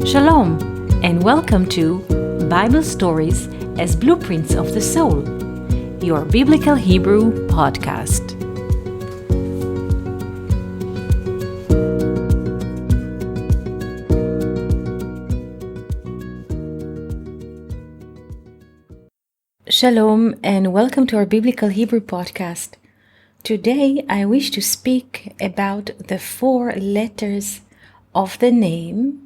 Shalom, and welcome to Bible Stories as Blueprints of the Soul, your Biblical Hebrew podcast. Shalom, and welcome to our Biblical Hebrew podcast. Today I wish to speak about the 4 letters of the name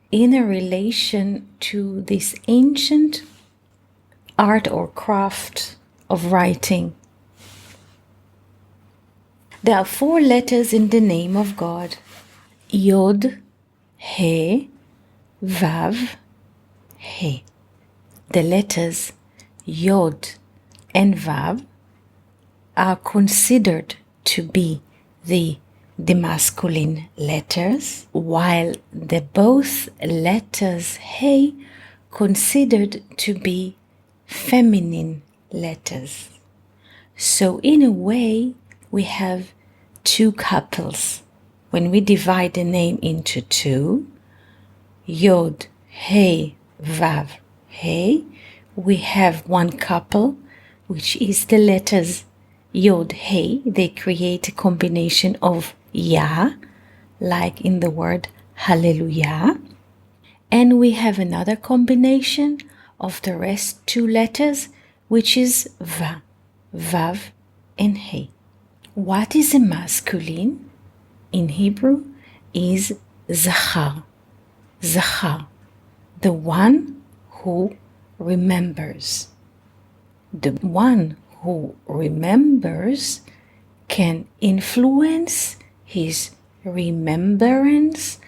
in a relation to this ancient art or craft of writing. There are 4 letters in the name of God: Yod, He, Vav, He. The letters Yod and Vav are considered to be the masculine letters, while the both letters He considered to be feminine letters. So in a way, we have 2 couples. When we divide the name into 2, Yod, He, Vav, He, we have one couple, which is the letters Yod, He. They create a combination of Yah, like in the word Hallelujah. And we have another combination of the rest 2 letters, which is Va, Vav, and He. What is a masculine in Hebrew is Zachar, Zachar, the one who remembers. The one who remembers can influence his remembrance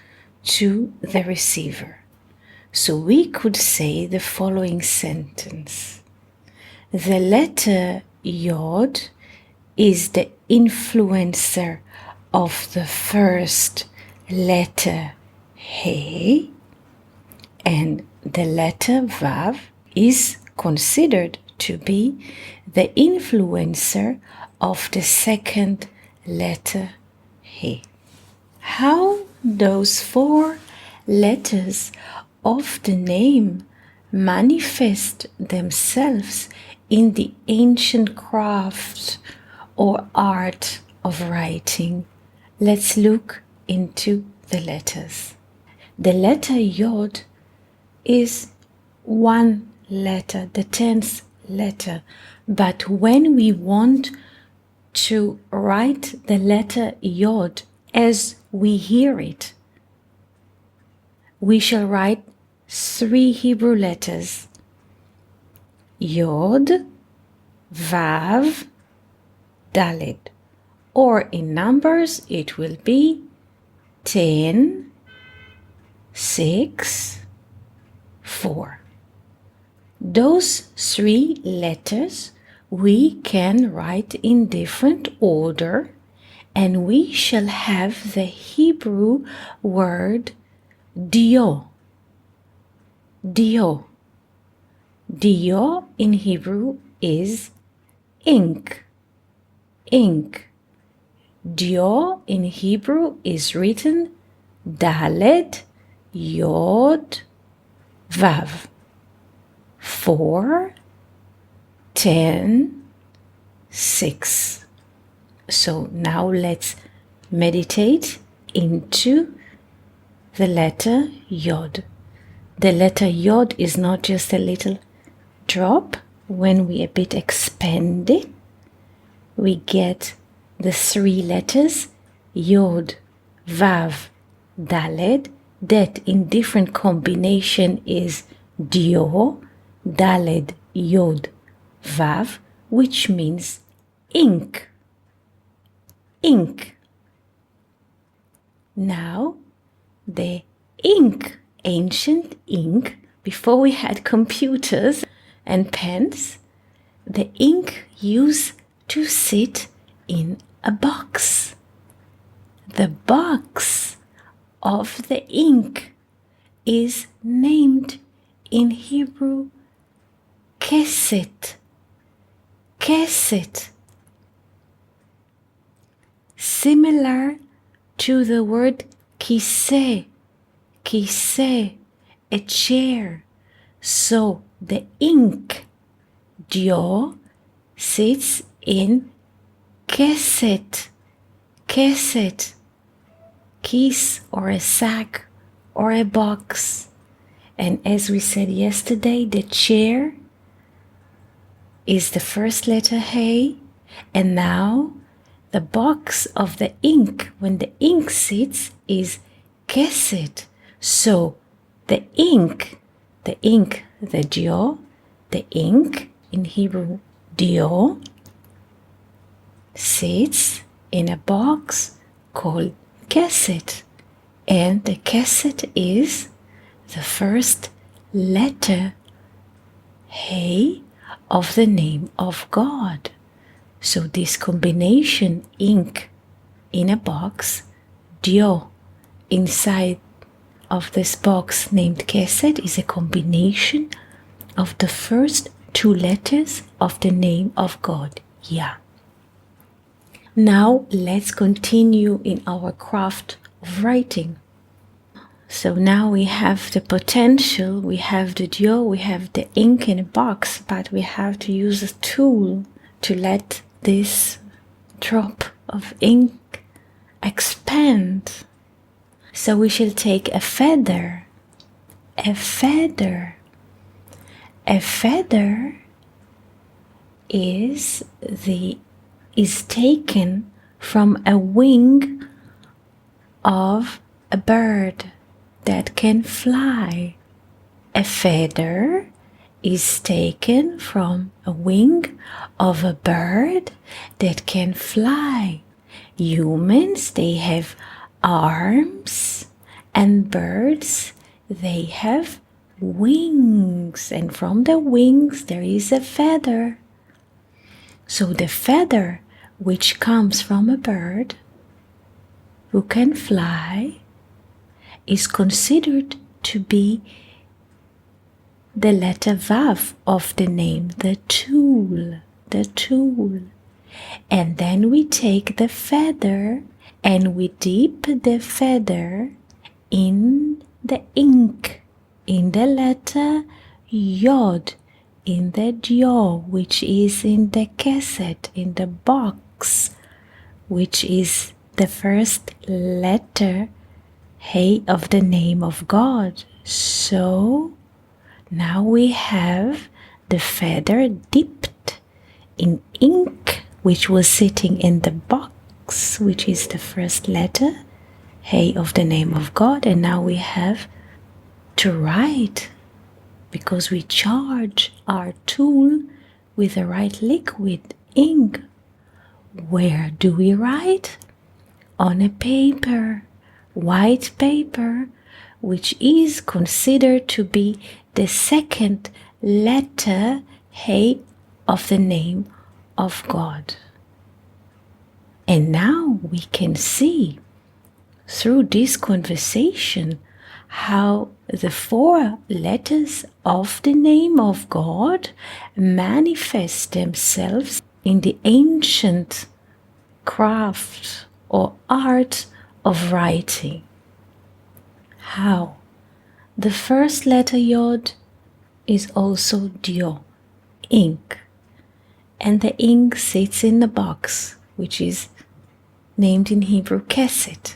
to the receiver. So we could say the following sentence: the letter Yod is the influencer of the first letter He, and the letter Vav is considered to be the influencer of the second letter He. How those 4 letters of the name manifest themselves in the ancient craft or art of writing? Let's look into the letters. The letter Yod is one letter, the 10th letter, but when we want to write the letter Yod as we hear it, we shall write 3 Hebrew letters: Yod, Vav, Daled, or in numbers it will be 10, 6, 4. Those 3 letters we can write in different order, and we shall have the Hebrew word Dio. Dio. Dio in Hebrew is ink. Ink. Dio in Hebrew is written Daled, Yod, Vav. 4, 10, 6. So now let's meditate into the letter Yod. The letter Yod is not just a little drop. When we a bit expand it, we get the 3 letters Yod, Vav, Daled, that in different combination is Dio, Daled, Yod, Vav, which means ink. Ink. Now, the ink, ancient ink, before we had computers and pens, the ink used to sit in a box. The box of the ink is named in Hebrew Keset. Keset. Similar to the word kiseh, kiseh, a chair. So the ink, dio, sits in keset, keset, kiss or a sack or a box. And as we said yesterday, the chair is the first letter Hey, and now the box of the ink, when the ink sits, is keset. So the ink, the dio, the ink in Hebrew, dio, sits in a box called keset. And the keset is the first letter Hey of the name of God. So this combination, ink in a box, dio inside of this box named keset, is a combination of the first two letters of the name of God, Yah. Now let's continue in our craft of writing. So now we have the potential, we have the dio, we have the ink in a box, but we have to use a tool to let this drop of ink expand. So we shall take a feather. A feather. A feather is taken from a wing of a bird that can fly. A feather is taken from a wing of a bird that can fly. Humans, they have arms, and birds, they have wings, and from the wings there is a feather. So the feather which comes from a bird who can fly is considered to be the letter Vav of the name, the tool. And then we take the feather and we dip the feather in the ink, in the letter Yod, in the dio, which is in the keset, in the box, which is the first letter Hey of the name of God. So now we have the feather dipped in ink, which was sitting in the box, which is the first letter Hey of the name of God. And now we have to write, because we charge our tool with the right liquid, ink. Where do we write? On a paper, white paper, which is considered to be the second letter Hey of the name of God. And now we can see through this conversation how the four letters of the name of God manifest themselves in the ancient craft or art of writing. How? The first letter Yod is also dio, ink, and the ink sits in the box, which is named in Hebrew keset.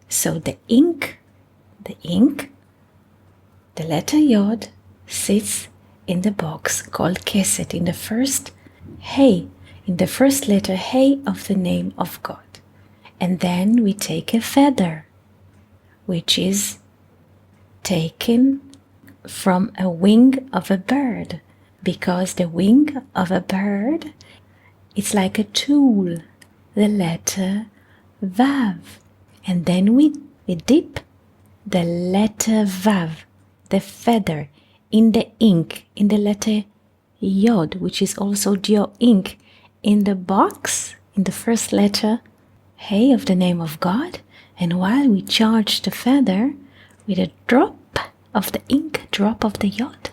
So the ink, the letter Yod, sits in the box called keset, in the first Hey, in the first letter Hey of the name of God. And then we take a feather, which is taken from a wing of a bird, because the wing of a bird is like a tool, the letter Vav. And then we dip the letter Vav, the feather, in the ink, in the letter Yod, which is also dio, ink, in the box, in the first letter Hey of the name of God. And while we charge the feather with a drop of the ink, drop of the Yod,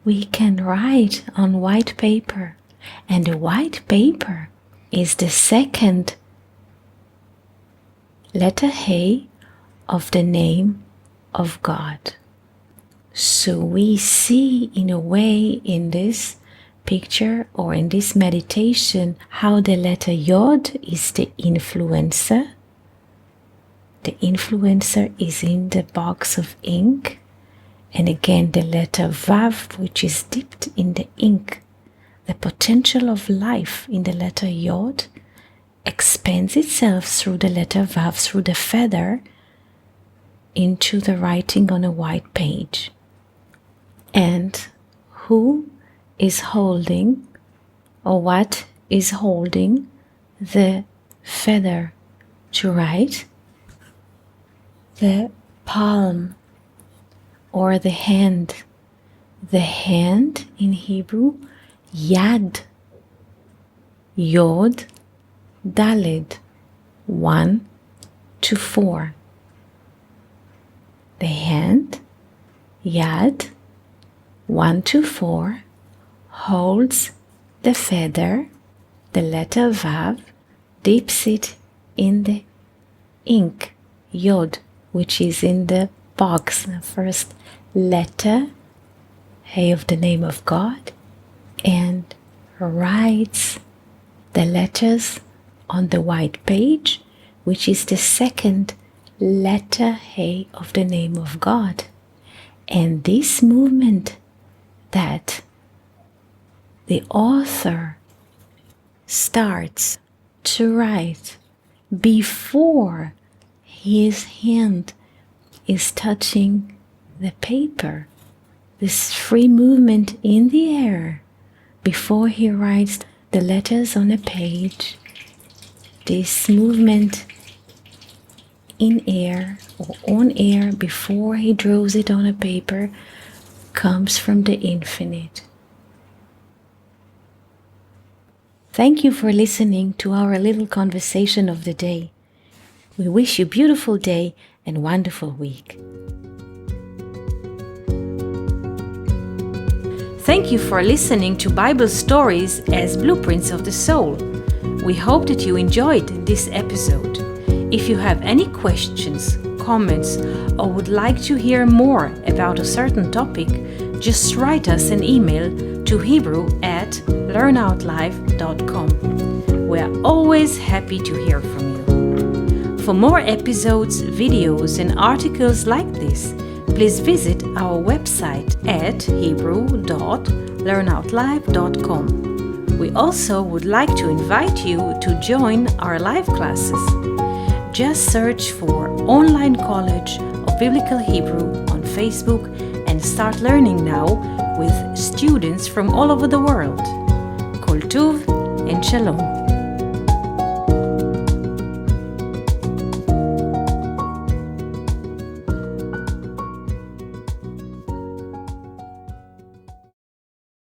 we can write on white paper. And the white paper is the second letter Hey of the name of God. So we see in a way in this picture or in this meditation how the letter Yod is the influencer. The influencer is in the box of ink. And again the letter Vav, which is dipped in the ink. The potential of life in the letter Yod expands itself through the letter Vav, through the feather, into the writing on a white page. And who is holding, or what is holding the feather to write? The palm or the hand. The hand in Hebrew, Yad. Yod, Daled, 1 to 4. The hand, Yad, 1 to 4, holds the feather, the letter Vav, dips it in the ink, Yod, which is in the box, the first letter, Hey of the name of God, and writes the letters on the white page, which is the second letter Hey of the name of God. And this movement that the author starts to write before his hand is touching the paper, this free movement in the air before he writes the letters on a page, this movement in air or on air before he draws it on a paper comes from the infinite. Thank you for listening to our little conversation of the day. We wish you a beautiful day and wonderful week. Thank you for listening to Bible stories as blueprints of the soul. We hope that you enjoyed this episode. If you have any questions, comments, or would like to hear more about a certain topic, just write us an email to hebrew@learnoutlive.com. We're always happy to hear from you. For more episodes, videos, and articles like this, please visit our website at hebrew.learnoutlive.com. We also would like to invite you to join our live classes. Just search for Online College of Biblical Hebrew on Facebook and start learning now with students from all over the world. Koltuv and Shalom.